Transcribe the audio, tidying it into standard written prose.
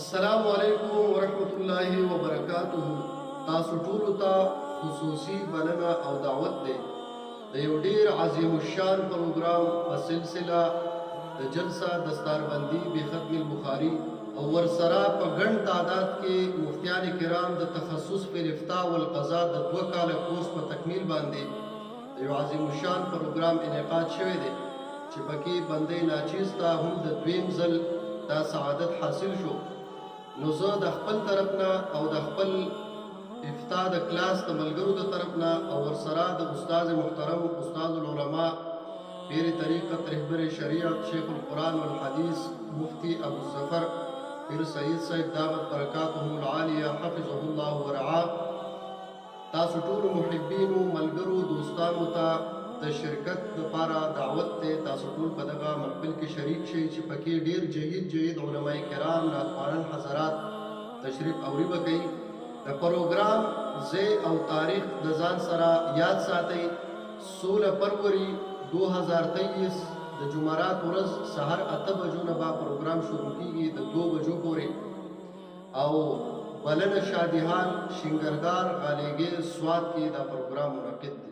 السلام علیکم ورحمت الله وبرکاته. تاسو ټول ته خصوصي بلنه او دعوت دی د یو ډیر عظیم الشان پروګرام په سلسله د جلسه دستاربندی بختم البخاری او ورسره په ګڼ تعداد کې مفتیان کرام د تخصص په الافتاء والقضاء د 2 کاله کورس په تکمیل باندې د یو عظیم الشان پروګرام انعقاد شوی دی چې پکې بندې ناچیز ته هم د دویم ځل دا سعادت حاصل شو. نو زه د خپل طرف نه او د خپل افتاء د کلاس د ملګرو د طرف نه او ورسره د استاد محترم استاد العلماء پیر طریقت رهبر شریعت شیخ القرآن والحدیث مفتی ابو ظفر پیر سعید صاحب دامت برکاتهم العالیه حفظه الله ورعاه تاسو ټول محبینو ملګرو دوستانو ته د شرکت لپاره دعوت ته تاسو ټول په دغه محفل کې شریک شئ چې پکې ډیر جید علماء کرام ناتوانن حضرات تشریف اوري وکړي. د پروګرام ځای او تاریخ د ځان سره یاد ساتئ. 16 فروری 2023 د جمعرات ورځ سحر 8 بجو نه با پروګرام شروع کیږي د 2 بجو پورې او بلنه شادیحال شنگردار غالیګي سواد کې دا پروګرام منعقد دی.